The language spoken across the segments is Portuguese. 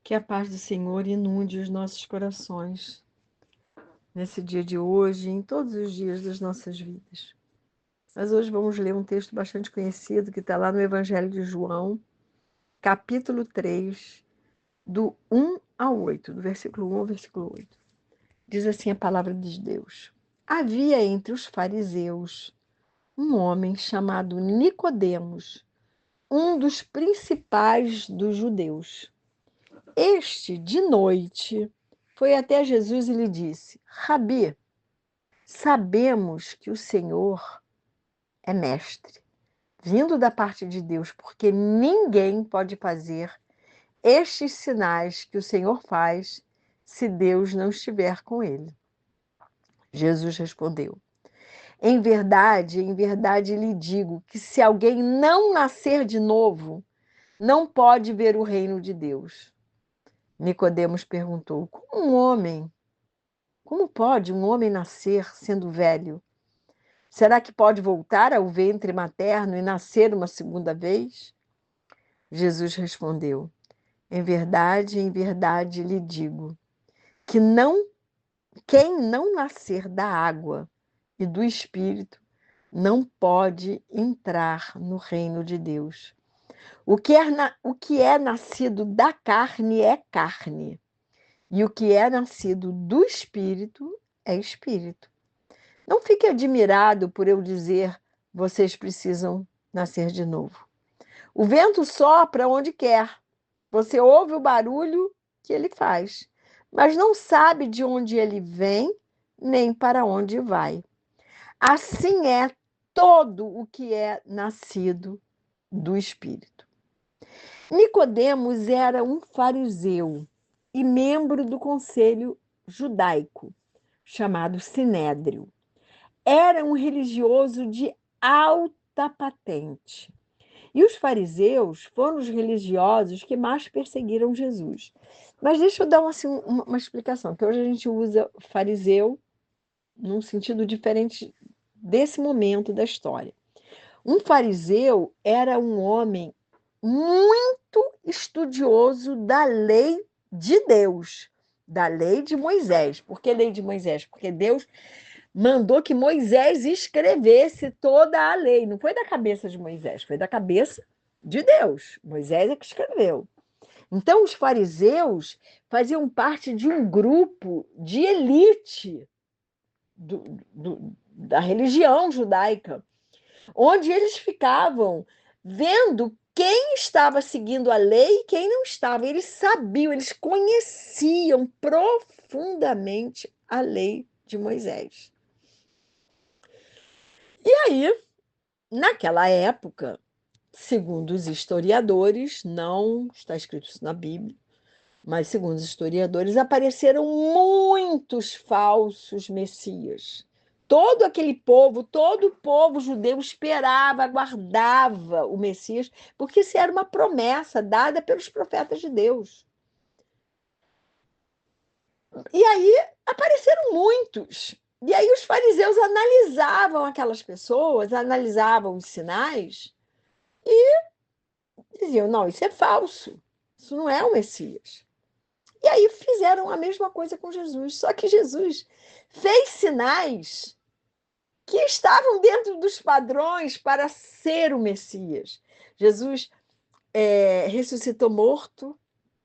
Que a paz do Senhor inunde os nossos corações nesse dia de hoje e em todos os dias das nossas vidas. Mas hoje vamos ler um texto bastante conhecido que está lá no Evangelho de João, capítulo 3, do 1 ao 8, do versículo 1 ao versículo 8. Diz assim a palavra de Deus. Havia entre os fariseus um homem chamado Nicodemos, um dos principais dos judeus. Este, de noite, foi até Jesus e lhe disse: Rabi, sabemos que o Senhor é mestre, vindo da parte de Deus, porque ninguém pode fazer estes sinais que o Senhor faz se Deus não estiver com ele. Jesus respondeu: em verdade lhe digo que se alguém não nascer de novo, não pode ver o reino de Deus. Nicodemos perguntou: Como pode um homem nascer sendo velho? Será que pode voltar ao ventre materno e nascer uma segunda vez? Jesus respondeu: em verdade lhe digo que quem não nascer da água e do Espírito não pode entrar no reino de Deus. O que é nascido da carne é carne, e o que é nascido do Espírito é espírito. Não fique admirado por eu dizer: vocês precisam nascer de novo. O vento sopra onde quer. Você ouve o barulho que ele faz, mas não sabe de onde ele vem nem para onde vai. Assim é todo o que é nascido do Espírito. Nicodemos era um fariseu e membro do conselho judaico, chamado Sinédrio. Era um religioso de alta patente. E os fariseus foram os religiosos que mais perseguiram Jesus. Mas deixa eu dar assim, uma explicação, que hoje a gente usa fariseu num sentido diferente desse momento da história. Um fariseu era um homem muito estudioso da lei de Deus, da lei de Moisés. Por que lei de Moisés? Porque Deus mandou que Moisés escrevesse toda a lei. Não foi da cabeça de Moisés, foi da cabeça de Deus. Moisés é que escreveu. Então, os fariseus faziam parte de um grupo de elite da religião judaica, onde eles ficavam vendo quem estava seguindo a lei e quem não estava. Eles sabiam, eles conheciam profundamente a lei de Moisés. E aí, naquela época, segundo os historiadores, não está escrito isso na Bíblia, mas segundo os historiadores, apareceram muitos falsos messias. Todo o povo judeu esperava, aguardava o Messias, porque isso era uma promessa dada pelos profetas de Deus. E aí apareceram muitos. E aí os fariseus analisavam aquelas pessoas, analisavam os sinais e diziam: não, isso é falso, isso não é o Messias. E aí fizeram a mesma coisa com Jesus, só que Jesus fez sinais que estavam dentro dos padrões para ser o Messias. Jesus ressuscitou morto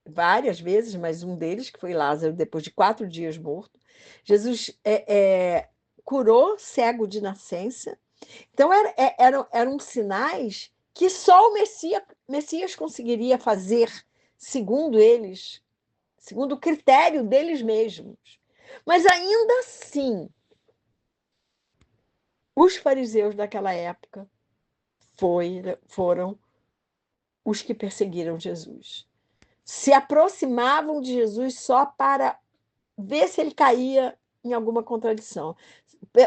várias vezes, mas um deles, que foi Lázaro, depois de 4 dias morto. Jesus curou cego de nascença. Então, eram sinais que só o Messias conseguiria fazer, segundo eles, segundo o critério deles mesmos. Mas ainda assim, os fariseus daquela época foram os que perseguiram Jesus. Se aproximavam de Jesus só para ver se ele caía em alguma contradição.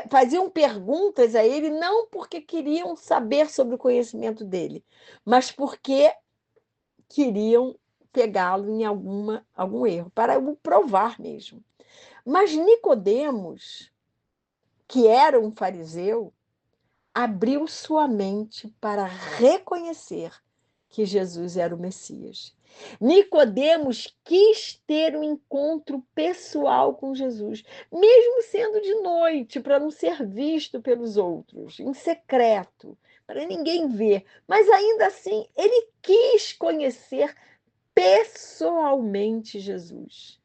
Faziam perguntas a ele não porque queriam saber sobre o conhecimento dele, mas porque queriam pegá-lo em algum erro, para o provar mesmo. Mas Nicodemos, que era um fariseu, abriu sua mente para reconhecer que Jesus era o Messias. Nicodemos quis ter um encontro pessoal com Jesus, mesmo sendo de noite, para não ser visto pelos outros, em secreto, para ninguém ver. Mas ainda assim, ele quis conhecer pessoalmente Jesus.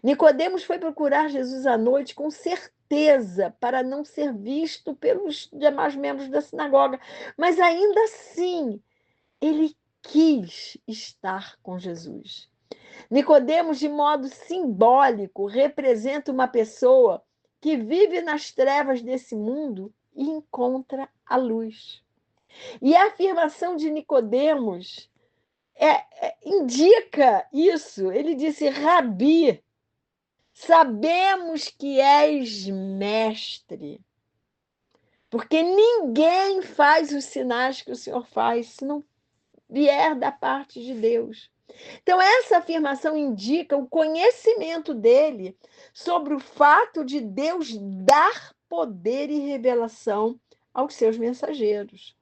Nicodemos foi procurar Jesus à noite com certeza para não ser visto pelos demais membros da sinagoga, mas ainda assim ele quis estar com Jesus. Nicodemos, de modo simbólico, representa uma pessoa que vive nas trevas desse mundo e encontra a luz. E a afirmação de Nicodemos indica isso. Ele disse: Rabi, sabemos que és mestre, porque ninguém faz os sinais que o Senhor faz se não vier da parte de Deus. Então, essa afirmação indica o conhecimento dele sobre o fato de Deus dar poder e revelação aos seus mensageiros,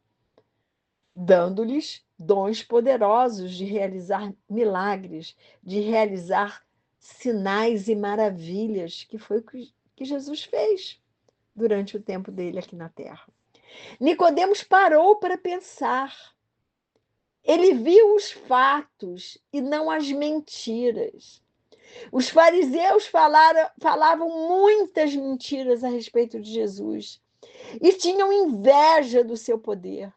dando-lhes dons poderosos de realizar milagres, de realizar sinais e maravilhas, que foi o que Jesus fez durante o tempo dele aqui na Terra. Nicodemos parou para pensar. Ele viu os fatos e não as mentiras. Os fariseus falavam muitas mentiras a respeito de Jesus e tinham inveja do seu poder.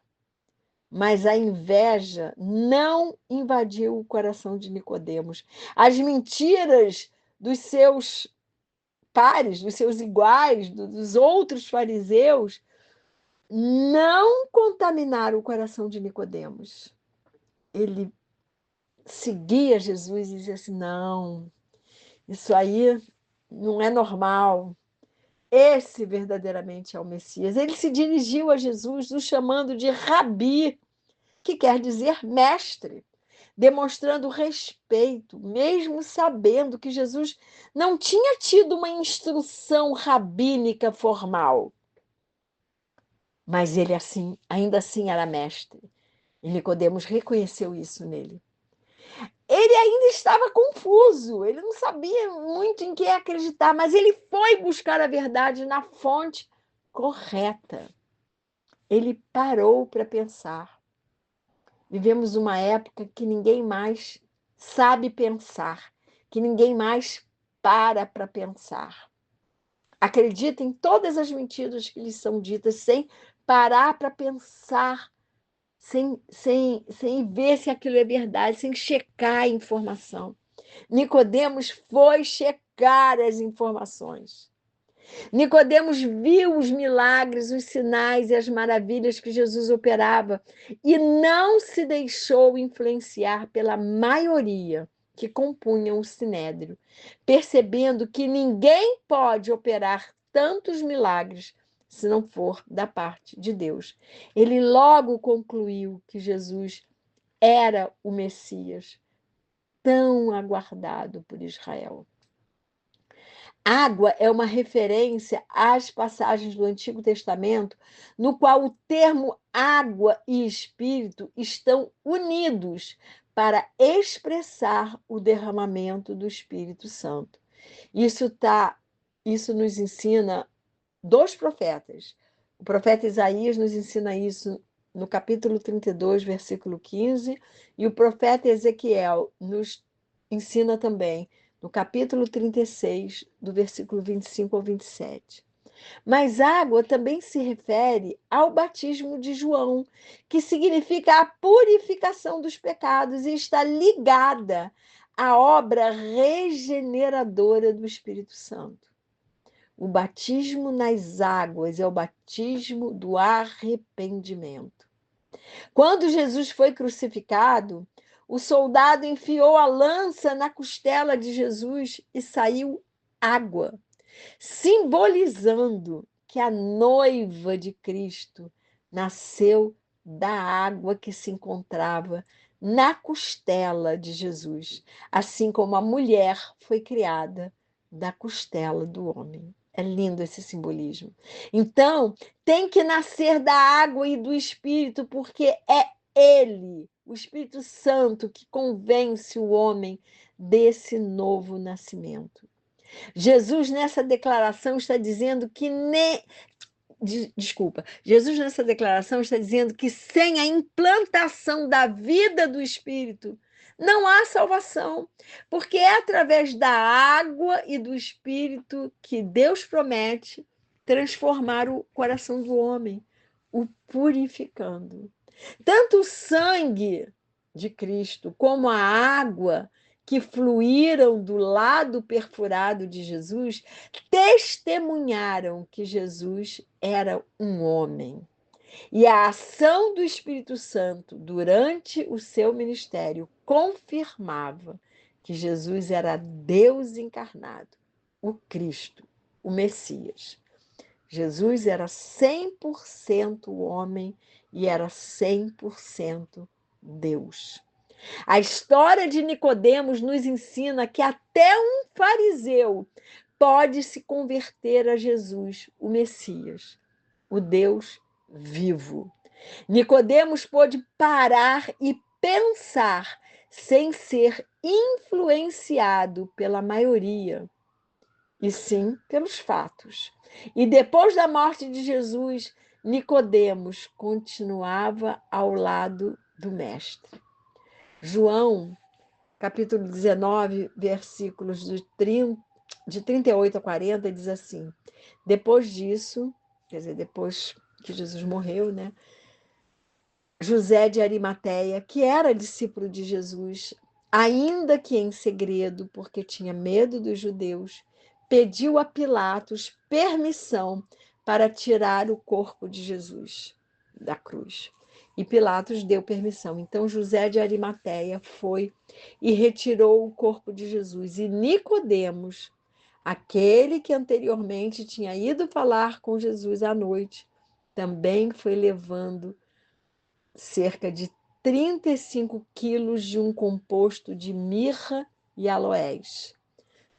Mas a inveja não invadiu o coração de Nicodemos. As mentiras dos seus pares, dos seus iguais, dos outros fariseus, não contaminaram o coração de Nicodemos. Ele seguia Jesus e dizia assim: não, isso aí não é normal. Esse verdadeiramente é o Messias. Ele se dirigiu a Jesus, o chamando de Rabi, que quer dizer mestre, demonstrando respeito, mesmo sabendo que Jesus não tinha tido uma instrução rabínica formal. Mas ele ainda assim era mestre. E Nicodemos reconheceu isso nele. Ele ainda estava confuso, ele não sabia muito em que acreditar, mas ele foi buscar a verdade na fonte correta. Ele parou para pensar. Vivemos uma época que ninguém mais sabe pensar, que ninguém mais para pensar. Acredita em todas as mentiras que lhes são ditas sem parar para pensar, sem ver se aquilo é verdade, sem checar a informação. Nicodemos foi checar as informações. Nicodemos viu os milagres, os sinais e as maravilhas que Jesus operava e não se deixou influenciar pela maioria que compunham o sinédrio, percebendo que ninguém pode operar tantos milagres se não for da parte de Deus. Ele logo concluiu que Jesus era o Messias, tão aguardado por Israel. Água é uma referência às passagens do Antigo Testamento, no qual o termo água e espírito estão unidos para expressar o derramamento do Espírito Santo. Isso nos ensina dois profetas. O profeta Isaías nos ensina isso no capítulo 32, versículo 15, e o profeta Ezequiel nos ensina também no capítulo 36, do versículo 25 ao 27. Mas água também se refere ao batismo de João, que significa a purificação dos pecados e está ligada à obra regeneradora do Espírito Santo. O batismo nas águas é o batismo do arrependimento. Quando Jesus foi crucificado, o soldado enfiou a lança na costela de Jesus e saiu água, simbolizando que a noiva de Cristo nasceu da água que se encontrava na costela de Jesus, assim como a mulher foi criada da costela do homem. É lindo esse simbolismo. Então, tem que nascer da água e do Espírito, porque é Ele, o Espírito Santo que convence o homem desse novo nascimento. Jesus, nessa declaração, está dizendo que Jesus nessa declaração está dizendo que sem a implantação da vida do Espírito não há salvação, porque é através da água e do Espírito que Deus promete transformar o coração do homem, o purificando. Tanto o sangue de Cristo como a água que fluíram do lado perfurado de Jesus testemunharam que Jesus era um homem. E a ação do Espírito Santo durante o seu ministério confirmava que Jesus era Deus encarnado, o Cristo, o Messias. Jesus era 100% homem e era 100% Deus. A história de Nicodemos nos ensina que até um fariseu pode se converter a Jesus, o Messias, o Deus vivo. Nicodemos pôde parar e pensar sem ser influenciado pela maioria, e sim pelos fatos. E depois da morte de Jesus, Nicodemos continuava ao lado do mestre. João, capítulo 19, versículos de 38 a 40, diz assim: depois disso, quer dizer, depois que Jesus morreu, né? José de Arimateia, que era discípulo de Jesus, ainda que em segredo, porque tinha medo dos judeus, pediu a Pilatos permissão para tirar o corpo de Jesus da cruz. E Pilatos deu permissão. Então José de Arimateia foi e retirou o corpo de Jesus. E Nicodemos, aquele que anteriormente tinha ido falar com Jesus à noite, também foi levando cerca de 35 quilos de um composto de mirra e aloés.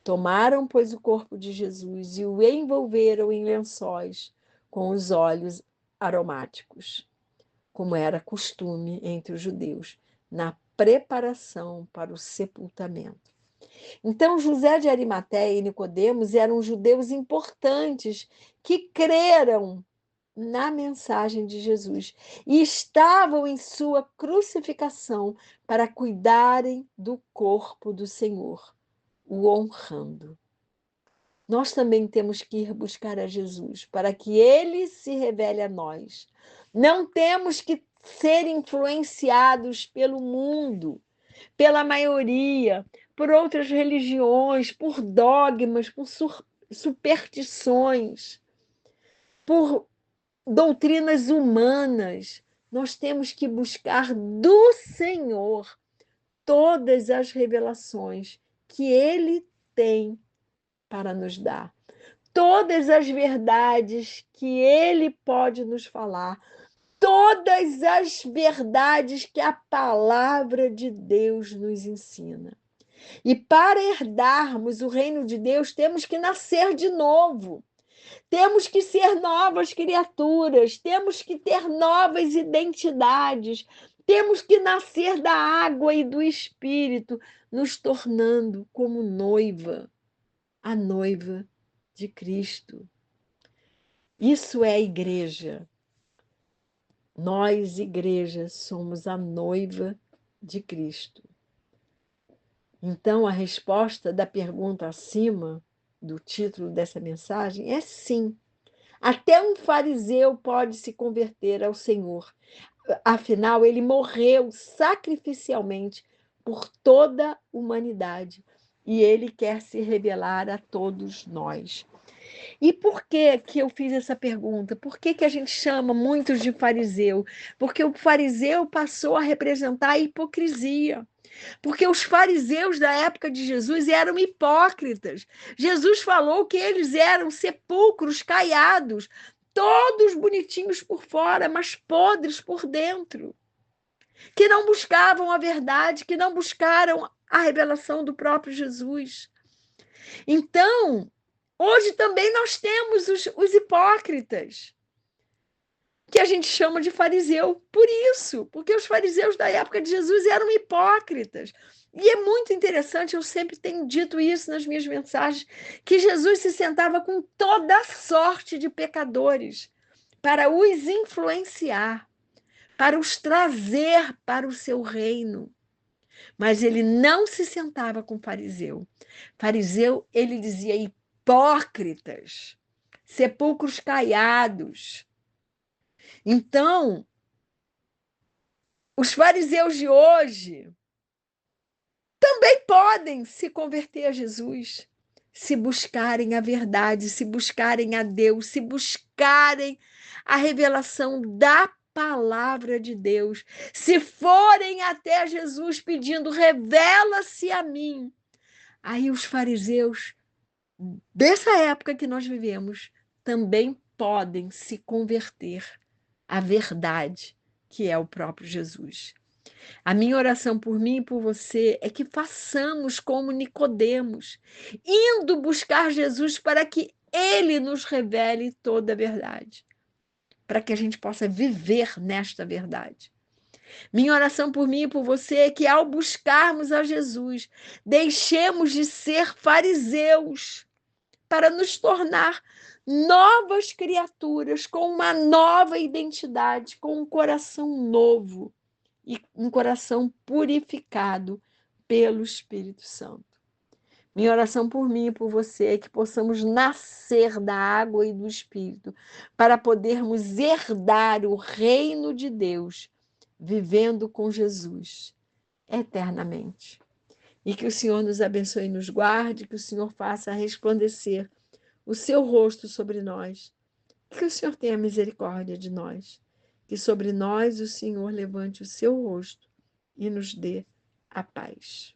Tomaram, pois, o corpo de Jesus e o envolveram em lençóis com os óleos aromáticos, como era costume entre os judeus, na preparação para o sepultamento. Então, José de Arimateia e Nicodemos eram judeus importantes que creram na mensagem de Jesus e estavam em sua crucificação para cuidarem do corpo do Senhor, o honrando. Nós também temos que ir buscar a Jesus para que ele se revele a nós. Não temos que ser influenciados pelo mundo, pela maioria, por outras religiões, por dogmas, por superstições, por doutrinas humanas. Nós temos que buscar do Senhor todas as revelações que ele tem para nos dar, todas as verdades que ele pode nos falar, todas as verdades que a palavra de Deus nos ensina. E para herdarmos o reino de Deus, temos que nascer de novo. Temos que ser novas criaturas, temos que ter novas identidades, temos que nascer da água e do Espírito, nos tornando como noiva, a noiva de Cristo. Isso é a igreja. Nós, igreja, somos a noiva de Cristo. Então, a resposta da pergunta acima do título dessa mensagem é sim. Até um fariseu pode se converter ao Senhor. Afinal, ele morreu sacrificialmente por toda a humanidade e ele quer se revelar a todos nós. E por que eu fiz essa pergunta? Por que a gente chama muitos de fariseu? Porque o fariseu passou a representar a hipocrisia. Porque os fariseus da época de Jesus eram hipócritas. Jesus falou que eles eram sepulcros caiados, todos bonitinhos por fora, mas podres por dentro. Que não buscavam a verdade, que não buscaram a revelação do próprio Jesus. Então, hoje também nós temos os hipócritas. que a gente chama de fariseu. Por isso, porque os fariseus da época de Jesus eram hipócritas. E é muito interessante, eu sempre tenho dito isso nas minhas mensagens, que Jesus se sentava com toda sorte de pecadores para os influenciar, para os trazer para o seu reino. Mas ele não se sentava com fariseu. Fariseu, ele dizia hipócritas, sepulcros caiados. Então, os fariseus de hoje também podem se converter a Jesus, se buscarem a verdade, se buscarem a Deus, se buscarem a revelação da palavra de Deus, se forem até Jesus pedindo, revela-se a mim. Aí os fariseus dessa época que nós vivemos também podem se converter à verdade, que é o próprio Jesus. A minha oração por mim e por você é que façamos como Nicodemos, indo buscar Jesus para que ele nos revele toda a verdade, para que a gente possa viver nesta verdade. Minha oração por mim e por você é que ao buscarmos a Jesus, deixemos de ser fariseus para nos tornar novas criaturas com uma nova identidade, com um coração novo e um coração purificado pelo Espírito Santo. Minha oração por mim e por você é que possamos nascer da água e do Espírito para podermos herdar o reino de Deus, vivendo com Jesus eternamente. E que o Senhor nos abençoe e nos guarde, que o Senhor faça resplandecer o seu rosto sobre nós, que o Senhor tenha misericórdia de nós, que sobre nós o Senhor levante o seu rosto e nos dê a paz.